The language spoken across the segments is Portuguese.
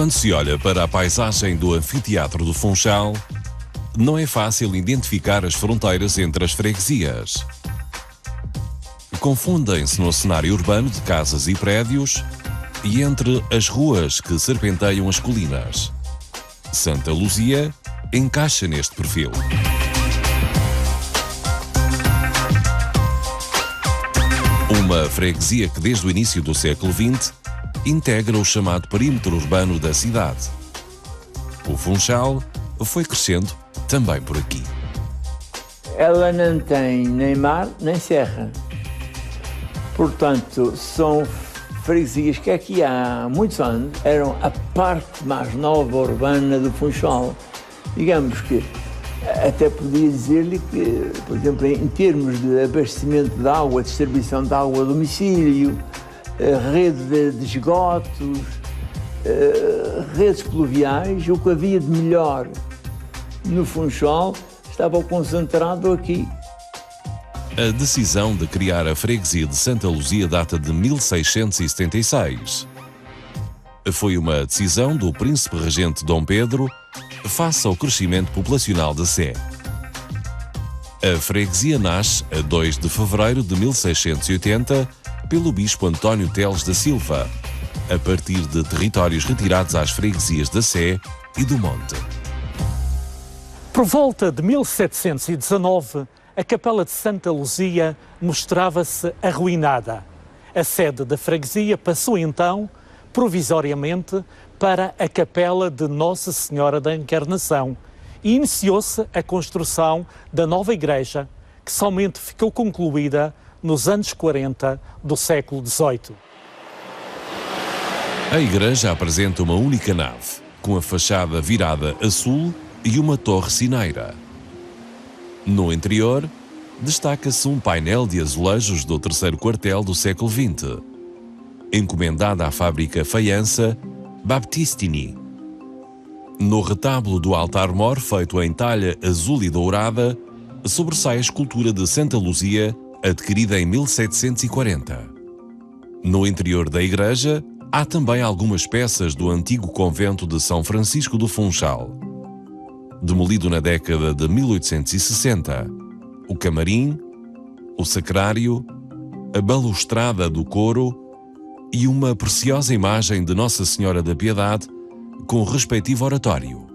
Quando se olha para a paisagem do Anfiteatro do Funchal, não é fácil identificar as fronteiras entre as freguesias. Confundem-se no cenário urbano de casas e prédios e entre as ruas que serpenteiam as colinas. Santa Luzia encaixa neste perfil. Uma freguesia que desde o início do século XX integra o chamado perímetro urbano da cidade. O Funchal foi crescendo também por aqui. Ela não tem nem mar nem serra. Portanto, são freguesias que aqui há muitos anos eram a parte mais nova urbana do Funchal. Digamos que até podia dizer-lhe que, por exemplo, em termos de abastecimento de água, distribuição de água a domicílio, rede de esgotos, redes pluviais, o que havia de melhor no Funchal estava concentrado aqui. A decisão de criar a freguesia de Santa Luzia data de 1676. Foi uma decisão do príncipe regente Dom Pedro face ao crescimento populacional da Sé. A freguesia nasce a 2 de fevereiro de 1680 pelo bispo António Teles da Silva, a partir de territórios retirados às freguesias da Sé e do Monte. Por volta de 1719, a Capela de Santa Luzia mostrava-se arruinada. A sede da freguesia passou então, provisoriamente, para a Capela de Nossa Senhora da Encarnação e iniciou-se a construção da nova igreja, que somente ficou concluída nos anos 40 do século XVIII. A igreja apresenta uma única nave, com a fachada virada a sul e uma torre sineira. No interior, destaca-se um painel de azulejos do terceiro quartel do século XX, encomendada à fábrica faiança Baptistini. No retábulo do altar-mor, feito em talha azul e dourada, sobressai a escultura de Santa Luzia, adquirida em 1740. No interior da igreja, há também algumas peças do antigo convento de São Francisco do Funchal, demolido na década de 1860, o camarim, o sacrário, a balustrada do coro e uma preciosa imagem de Nossa Senhora da Piedade com o respectivo oratório.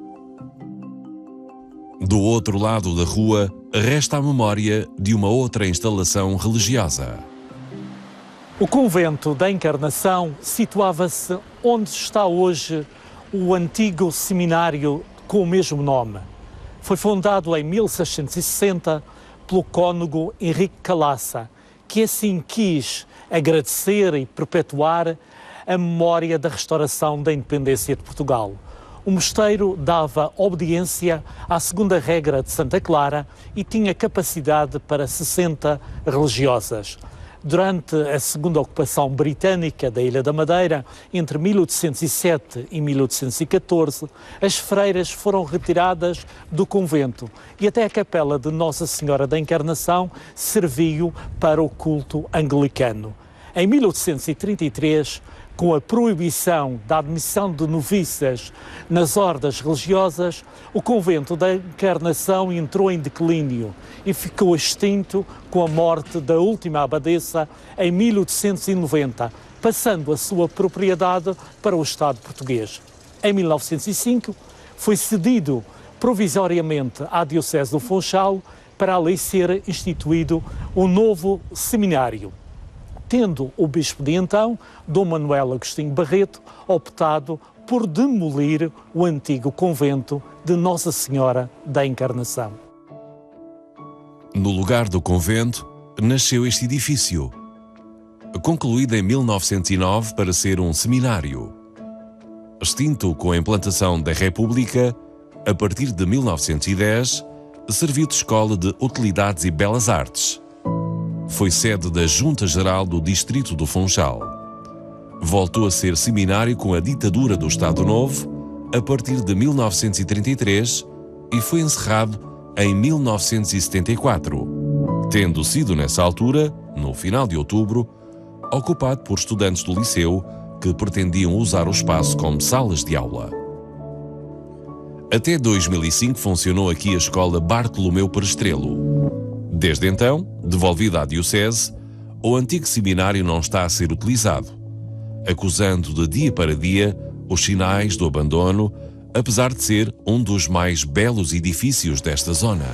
Do outro lado da rua, resta a memória de uma outra instalação religiosa. O convento da Encarnação situava-se onde está hoje o antigo seminário com o mesmo nome. Foi fundado em 1660 pelo cônego Henrique Calaça, que assim quis agradecer e perpetuar a memória da restauração da independência de Portugal. O mosteiro dava obediência à segunda regra de Santa Clara e tinha capacidade para 60 religiosas. Durante a segunda ocupação britânica da Ilha da Madeira, entre 1807 e 1814, as freiras foram retiradas do convento e até a capela de Nossa Senhora da Encarnação serviu para o culto anglicano. Em 1833, com a proibição da admissão de noviças nas ordens religiosas, o convento da Encarnação entrou em declínio e ficou extinto com a morte da última abadesa em 1890, passando a sua propriedade para o Estado português. Em 1905, foi cedido provisoriamente à Diocese do Funchal para ali ser instituído um novo seminário, tendo o bispo de então, Dom Manuel Agostinho Barreto, optado por demolir o antigo convento de Nossa Senhora da Encarnação. No lugar do convento, nasceu este edifício, concluído em 1909 para ser um seminário. Extinto com a implantação da República, a partir de 1910, serviu de escola de Utilidades e Belas Artes. Foi sede da Junta Geral do Distrito do Funchal. Voltou a ser seminário com a ditadura do Estado Novo a partir de 1933 e foi encerrado em 1974, tendo sido nessa altura, no final de outubro, ocupado por estudantes do liceu que pretendiam usar o espaço como salas de aula. Até 2005 funcionou aqui a escola Bartolomeu Perestrelo. Desde então, devolvida à Diocese, o antigo seminário não está a ser utilizado, acusando de dia para dia os sinais do abandono, apesar de ser um dos mais belos edifícios desta zona.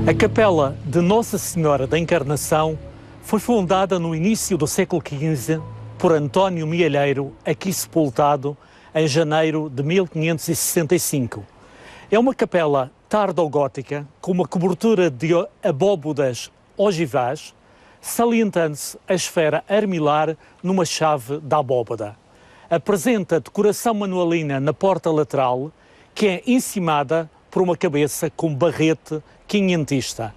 A Capela de Nossa Senhora da Encarnação foi fundada no início do século XV por António Mielheiro, aqui sepultado em janeiro de 1565. É uma capela tardogótica com uma cobertura de abóbodas ogivais, salientando-se a esfera armilar numa chave da abóbada. Apresenta decoração manuelina na porta lateral, que é encimada por uma cabeça com barrete quinhentista.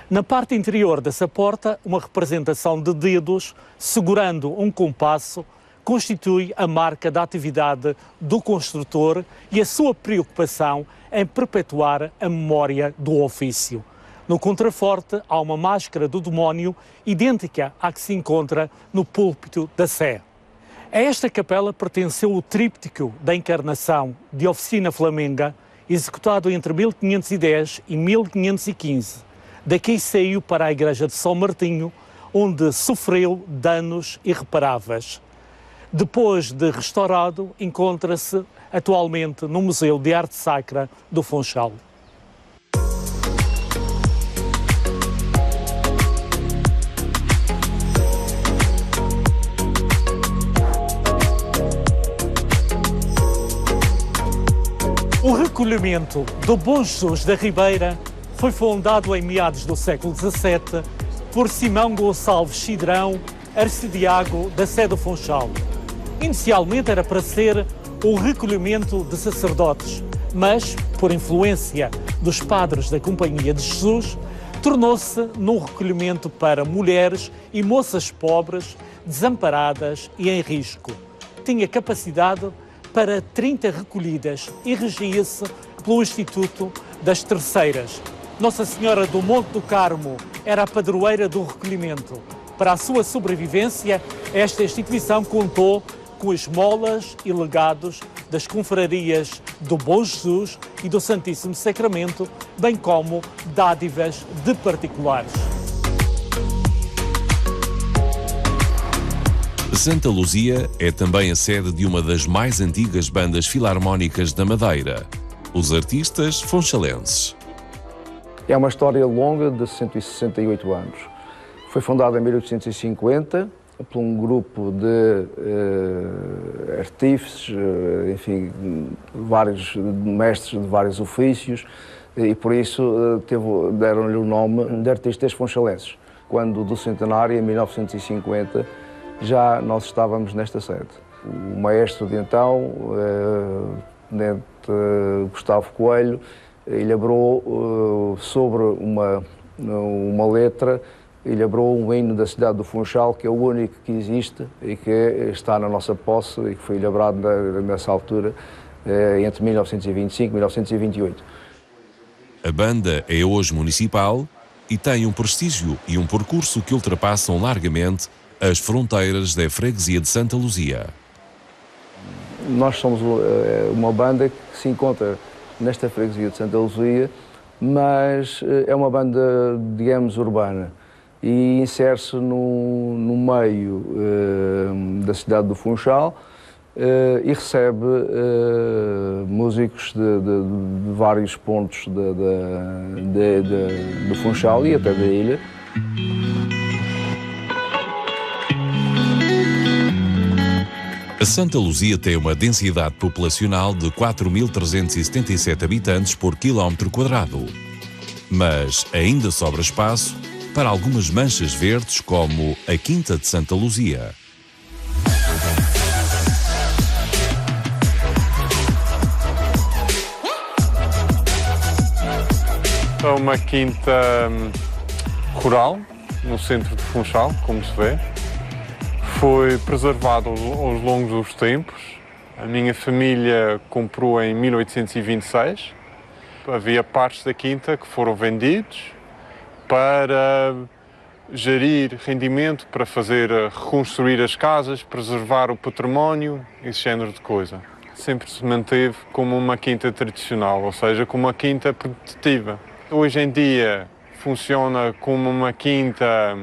Na parte interior dessa porta, uma representação de dedos segurando um compasso constitui a marca da atividade do construtor e a sua preocupação em perpetuar a memória do ofício. No contraforte há uma máscara do demónio idêntica à que se encontra no púlpito da Sé. A esta capela pertenceu o tríptico da Encarnação de Oficina Flamenga, executado entre 1510 e 1515. Daqui saiu para a igreja de São Martinho, onde sofreu danos irreparáveis. Depois de restaurado, encontra-se atualmente no Museu de Arte Sacra do Funchal. O recolhimento do Bom Jesus da Ribeira foi fundado em meados do século XVII por Simão Gonçalves Cidrão, arcidiago da Sé do Funchal. Inicialmente era para ser o recolhimento de sacerdotes, mas, por influência dos padres da Companhia de Jesus, tornou-se num recolhimento para mulheres e moças pobres, desamparadas e em risco. Tinha capacidade para 30 recolhidas e regia-se pelo Instituto das Terceiras. Nossa Senhora do Monte do Carmo era a padroeira do recolhimento. Para a sua sobrevivência, esta instituição contou com esmolas e legados das confrarias do Bom Jesus e do Santíssimo Sacramento, bem como dádivas de particulares. Santa Luzia é também a sede de uma das mais antigas bandas filarmónicas da Madeira, os Artistas Funchalenses. É uma história longa de 168 anos. Foi fundada em 1850 por um grupo de artífices, enfim, vários mestres de vários ofícios, e por isso deram-lhe o nome de Artistas Funchalenses. Quando do centenário, em 1950, já nós estávamos nesta sede. O maestro de então, Tenente Gustavo Coelho, elaborou sobre uma letra, elaborou um hino da cidade do Funchal, que é o único que existe e que está na nossa posse e que foi elaborado nessa altura, entre 1925 e 1928. A banda é hoje municipal e tem um prestígio e um percurso que ultrapassam largamente as fronteiras da freguesia de Santa Luzia. Nós somos uma banda que se encontra nesta freguesia de Santa Luzia, mas é uma banda, digamos, urbana e insere-se no meio da cidade do Funchal e recebe músicos de vários pontos do Funchal e até da ilha. A Santa Luzia tem uma densidade populacional de 4.377 habitantes por quilómetro quadrado. Mas ainda sobra espaço para algumas manchas verdes, como a Quinta de Santa Luzia. É uma quinta rural, no centro de Funchal, como se vê. Foi preservado ao longo dos tempos. A minha família comprou em 1826. havia partes da quinta que foram vendidos para gerir rendimento, para fazer, reconstruir as casas, preservar o património, esse género de coisa. Sempre se manteve como uma quinta tradicional, ou seja, como uma quinta produtiva. Hoje em dia funciona como uma quinta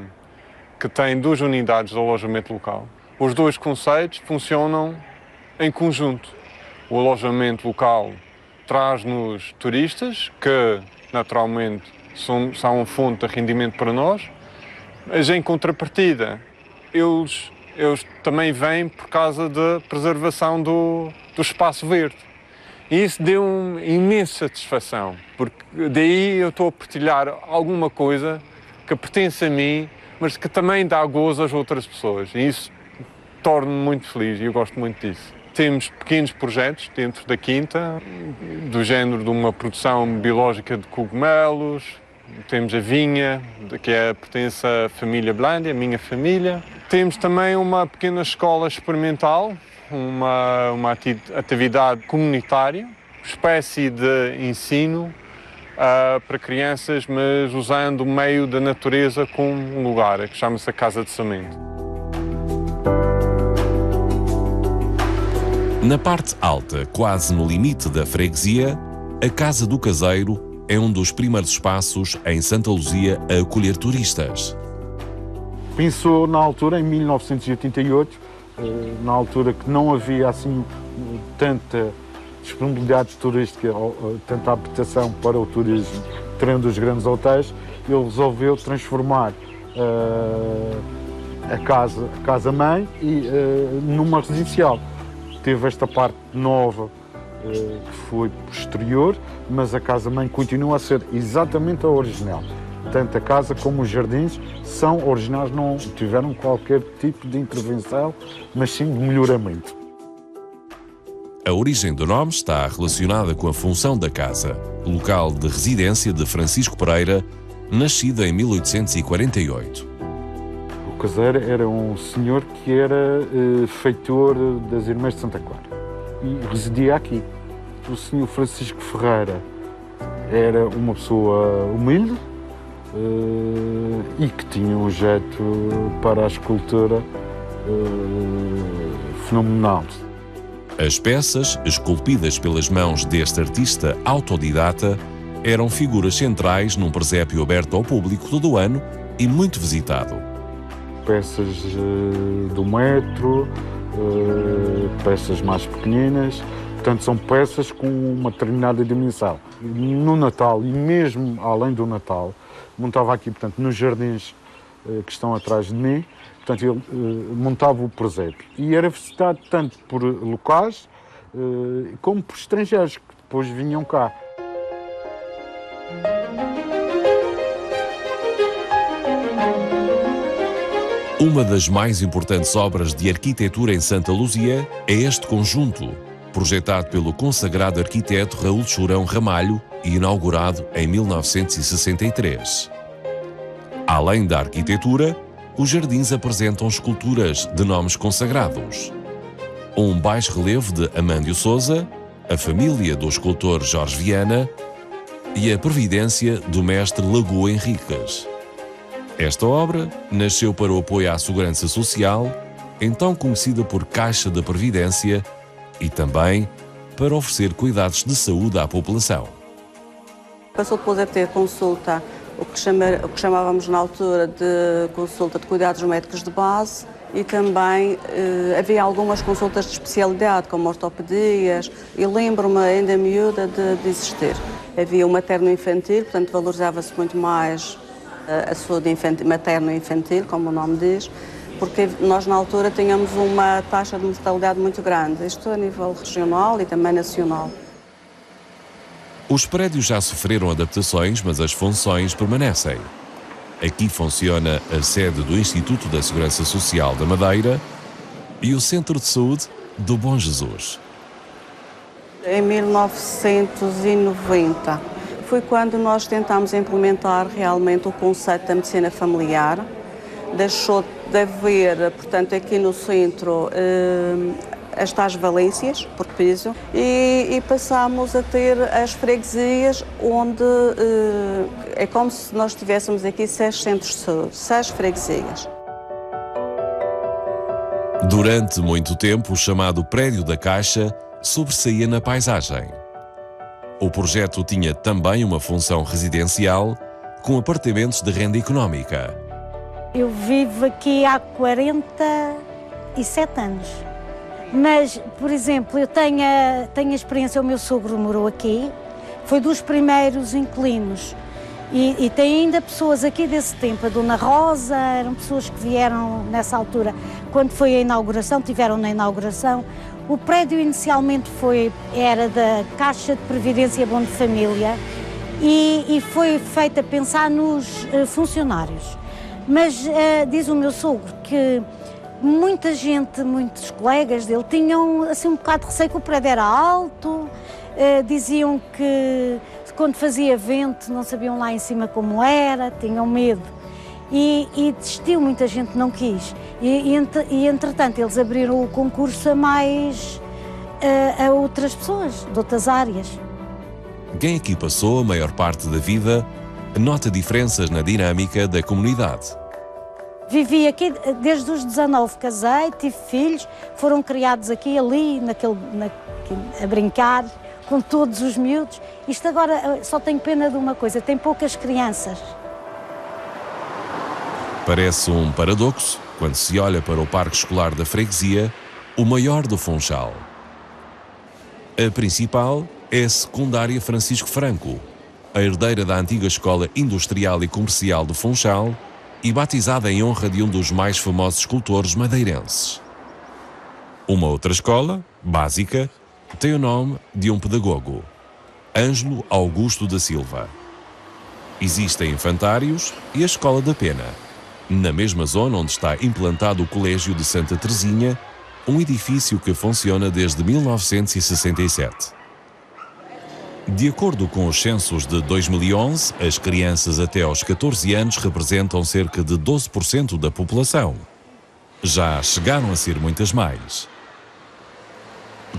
que tem 2 unidades de alojamento local. Os 2 conceitos funcionam em conjunto. O alojamento local traz-nos turistas, que naturalmente são uma fonte de rendimento para nós, mas em contrapartida, eles também vêm por causa da preservação do espaço verde. E isso deu-me imensa satisfação, porque daí eu estou a partilhar alguma coisa que pertence a mim, mas que também dá gozo às outras pessoas. E isso torna-me muito feliz e eu gosto muito disso. Temos pequenos projetos dentro da quinta, do género de uma produção biológica de cogumelos. Temos a vinha, que pertence à família Blandi, a minha família. Temos também uma pequena escola experimental, uma atividade comunitária, espécie de ensino para crianças, mas usando o meio da natureza como um lugar, que chama-se a Casa de Semente. Na parte alta, quase no limite da freguesia, a Casa do Caseiro é um dos primeiros espaços em Santa Luzia a acolher turistas. Pensou na altura, em 1988, na altura que não havia assim tanta disponibilidade turística, tanta habitação para o turismo, tendo os grandes hotéis, ele resolveu transformar a casa-mãe numa residencial. Teve esta parte nova que foi posterior, mas a casa-mãe continua a ser exatamente a original. Tanto a casa como os jardins são originais, não tiveram qualquer tipo de intervenção, mas sim de melhoramento. A origem do nome está relacionada com a função da casa, local de residência de Francisco Pereira, nascido em 1848. O Caseiro era um senhor que era feitor das Irmãs de Santa Clara e residia aqui. O senhor Francisco Ferreira era uma pessoa humilde e que tinha um jeito para a escultura fenomenal. As peças, esculpidas pelas mãos deste artista autodidata, eram figuras centrais num presépio aberto ao público todo o ano e muito visitado. Peças do metro, peças mais pequeninas, portanto são peças com uma determinada dimensão. No Natal e mesmo além do Natal, montava aqui, portanto, nos jardins que estão atrás de mim, portanto ele montava o presépio e era visitado tanto por locais como por estrangeiros que depois vinham cá. Uma das mais importantes obras de arquitetura em Santa Luzia é este conjunto, projetado pelo consagrado arquiteto Raul Churão Ramalho e inaugurado em 1963. Além da arquitetura, os jardins apresentam esculturas de nomes consagrados. Um baixo-relevo de Amândio Sousa, a família do escultor Jorge Viana e a previdência do mestre Lagoa Henriques. Esta obra nasceu para o apoio à segurança social, então conhecida por Caixa da Previdência, e também para oferecer cuidados de saúde à população. Passou depois a ter consulta, o que chamávamos na altura de consulta de cuidados médicos de base, e também havia algumas consultas de especialidade, como ortopedias, e lembro-me ainda miúda de existir. Havia o materno-infantil, portanto valorizava-se muito mais a saúde materno-infantil, como o nome diz, porque nós na altura tínhamos uma taxa de mortalidade muito grande, isto a nível regional e também nacional. Os prédios já sofreram adaptações, mas as funções permanecem. Aqui funciona a sede do Instituto da Segurança Social da Madeira e o Centro de Saúde do Bom Jesus. Em 1990 foi quando nós tentámos implementar realmente o conceito da medicina familiar. Deixou de haver, portanto, aqui no centro, as tais valências, por piso, e passamos a ter as freguesias onde é como se nós tivéssemos aqui 6 centros de saúde, 6 freguesias. Durante muito tempo, o chamado Prédio da Caixa sobressaía na paisagem. O projeto tinha também uma função residencial, com apartamentos de renda económica. Eu vivo aqui há 47 anos. Mas, por exemplo, eu tenho a experiência, o meu sogro morou aqui, foi dos primeiros inquilinos. E tem ainda pessoas aqui desse tempo, a Dona Rosa, eram pessoas que vieram nessa altura, quando foi a inauguração, tiveram na inauguração. O prédio inicialmente era da Caixa de Previdência Bom de Família e foi feito a pensar nos funcionários. Mas diz o meu sogro que muita gente, muitos colegas dele, tinham assim um bocado de receio que o prédio era alto, diziam que quando fazia vento não sabiam lá em cima como era, tinham medo. E desistiu, muita gente não quis. E entretanto eles abriram o concurso a outras pessoas, de outras áreas. Quem aqui passou a maior parte da vida nota diferenças na dinâmica da comunidade. Vivi aqui desde os 19, casei, tive filhos, foram criados aqui, ali, a brincar com todos os miúdos. Isto agora só tenho pena de uma coisa, tem poucas crianças. Parece um paradoxo quando se olha para o parque escolar da freguesia, o maior do Funchal. A principal é a secundária Francisco Franco, a herdeira da antiga Escola Industrial e Comercial do Funchal e batizada em honra de um dos mais famosos escultores madeirenses. Uma outra escola, básica, tem o nome de um pedagogo, Ângelo Augusto da Silva. Existem infantários e a Escola da Pena, na mesma zona onde está implantado o Colégio de Santa Teresinha, um edifício que funciona desde 1967. De acordo com os censos de 2011, as crianças até aos 14 anos representam cerca de 12% da população. Já chegaram a ser muitas mais.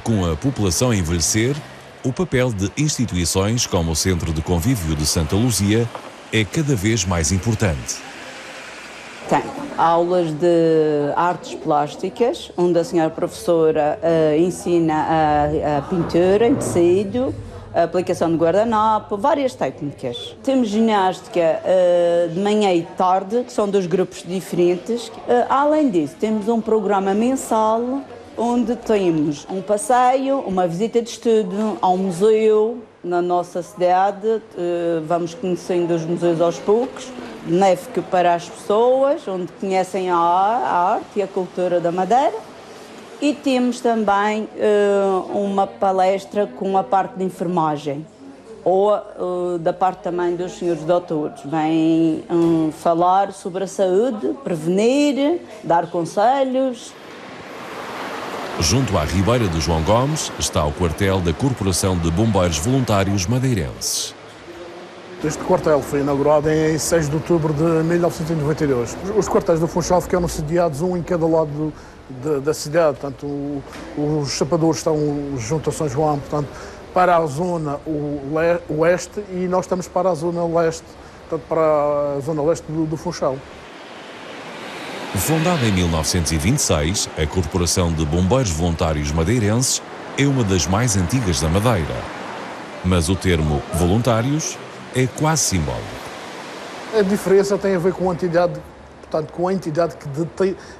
Com a população a envelhecer, o papel de instituições como o Centro de Convívio de Santa Luzia é cada vez mais importante. Tem aulas de artes plásticas, onde a senhora professora ensina a pintura em tecido, a aplicação de guardanapo, várias técnicas. Temos ginástica de manhã e tarde, que são 2 grupos diferentes. Além disso, temos um programa mensal, onde temos um passeio, uma visita de estudo ao museu na nossa cidade. Vamos conhecendo os museus aos poucos, benéfico para as pessoas, onde conhecem a arte e a cultura da Madeira. E temos também uma palestra com a parte de enfermagem, ou da parte também dos senhores doutores. Vêm falar sobre a saúde, prevenir, dar conselhos. Junto à Ribeira do João Gomes está o quartel da Corporação de Bombeiros Voluntários Madeirenses. Este quartel foi inaugurado em 6 de outubro de 1992. Os quartéis do Funchal ficaram sediados um em cada lado da cidade. Portanto, os chapadores estão junto a São João, portanto, para a zona oeste, e nós estamos para a zona leste, portanto, para a zona leste do Funchal. Fundada em 1926, a Corporação de Bombeiros Voluntários Madeirenses é uma das mais antigas da Madeira. Mas o termo voluntários é quase simbólico. A diferença tem a ver com a entidade, portanto, com a entidade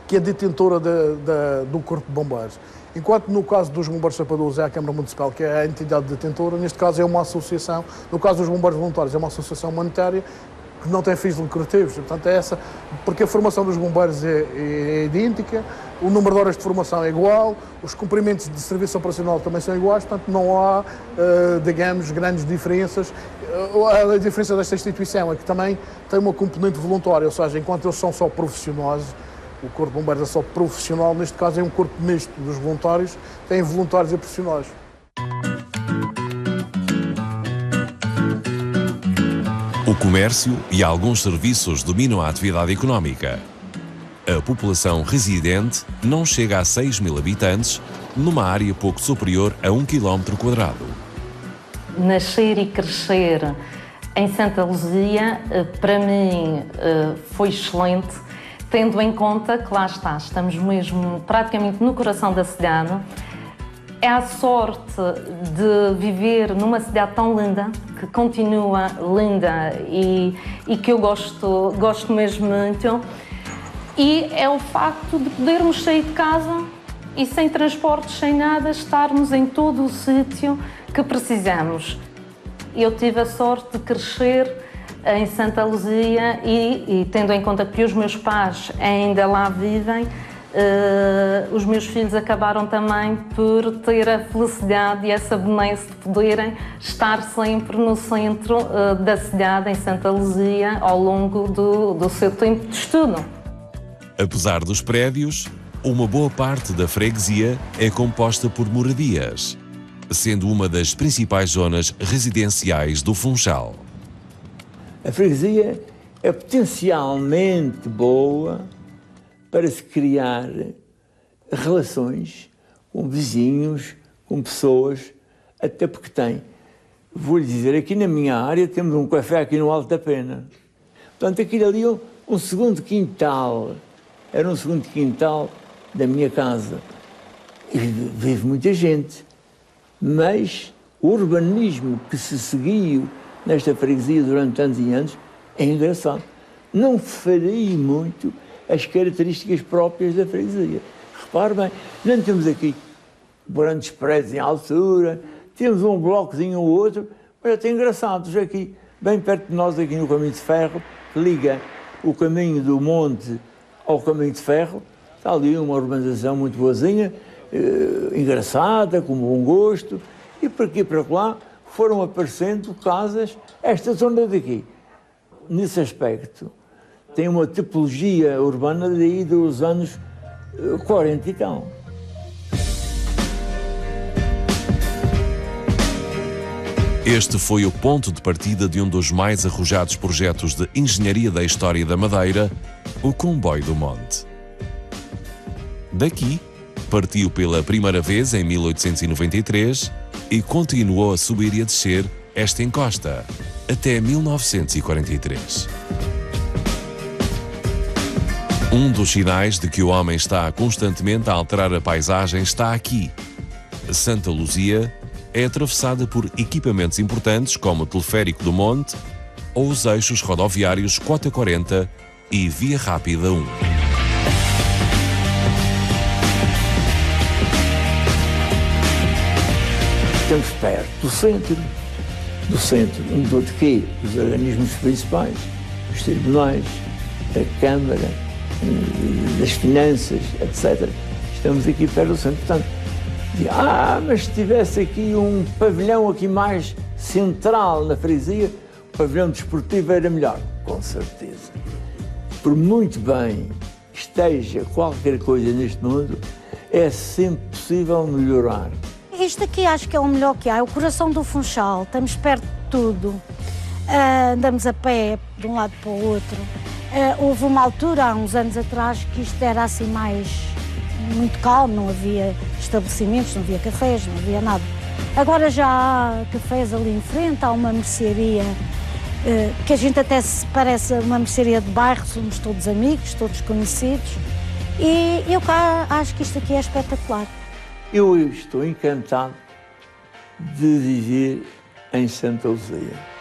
que é detentora do Corpo de Bombeiros. Enquanto no caso dos Bombeiros Chapadores é a Câmara Municipal, que é a entidade detentora, neste caso é uma associação, no caso dos Bombeiros Voluntários é uma associação humanitária que não tem fins lucrativos. Portanto, é essa, porque a formação dos bombeiros é idêntica, o número de horas de formação é igual, os cumprimentos de serviço operacional também são iguais, portanto não há, digamos, grandes diferenças. A diferença desta instituição é que também tem uma componente voluntária, ou seja, enquanto eles são só profissionais, o Corpo de Bombeiros é só profissional, neste caso é um corpo misto dos voluntários, tem voluntários e profissionais. O comércio e alguns serviços dominam a atividade económica. A população residente não chega a 6.000 habitantes, numa área pouco superior a 1 km². Nascer e crescer em Santa Luzia, para mim, foi excelente, tendo em conta que lá está, estamos mesmo praticamente no coração da cidade. É a sorte de viver numa cidade tão linda, que continua linda e que eu gosto mesmo muito. E é o facto de podermos sair de casa e sem transportes, sem nada, estarmos em todo o sítio que precisamos. Eu tive a sorte de crescer em Santa Luzia e tendo em conta que os meus pais ainda lá vivem, os meus filhos acabaram também por ter a felicidade e essa benesse de poderem estar sempre no centro da cidade, em Santa Luzia, ao longo do seu tempo de estudo. Apesar dos prédios, uma boa parte da freguesia é composta por moradias, sendo uma das principais zonas residenciais do Funchal. A freguesia é potencialmente boa para se criar relações com vizinhos, com pessoas, até porque tem. Vou-lhe dizer, aqui na minha área temos um café aqui no Alto da Pena. Portanto, aquilo ali é um segundo quintal. Era um segundo quintal da minha casa. E vive muita gente. Mas o urbanismo que se seguiu nesta freguesia durante anos e anos é engraçado. Não farei muito as características próprias da freguesia. Repare bem, não temos aqui grandes prédios em altura, temos um blocozinho ou outro, mas até engraçados aqui, bem perto de nós, aqui no caminho de ferro, que liga o caminho do monte ao caminho de ferro, está ali uma urbanização muito boazinha, engraçada, com bom gosto, e por aqui e para lá foram aparecendo casas, esta zona daqui, nesse aspecto, tem uma tipologia urbana daí dos anos 40 e tal. Este foi o ponto de partida de um dos mais arrojados projetos de engenharia da história da Madeira, o Comboio do Monte. Daqui, partiu pela primeira vez em 1893 e continuou a subir e a descer esta encosta, até 1943. Um dos sinais de que o homem está constantemente a alterar a paisagem está aqui. Santa Luzia é atravessada por equipamentos importantes como o Teleférico do Monte ou os eixos rodoviários Cota 40 e Via Rápida 1. Estamos perto do centro de quê? Dos organismos principais, dos tribunais, da Câmara, das finanças, etc. Estamos aqui perto do centro. Portanto, mas se tivesse aqui um pavilhão aqui mais central na freguesia, o pavilhão desportivo era melhor. Com certeza. Por muito bem esteja qualquer coisa neste mundo, é sempre possível melhorar. Isto aqui acho que é o melhor que há, é o coração do Funchal, estamos perto de tudo, andamos a pé de um lado para o outro. Houve uma altura, há uns anos atrás, que isto era assim muito calmo, não havia estabelecimentos, não havia cafés, não havia nada. Agora já há cafés ali em frente, há uma mercearia, que a gente até se parece uma mercearia de bairro, somos todos amigos, todos conhecidos, e eu cá acho que isto aqui é espetacular. Eu estou encantado de viver em Santa Luzia.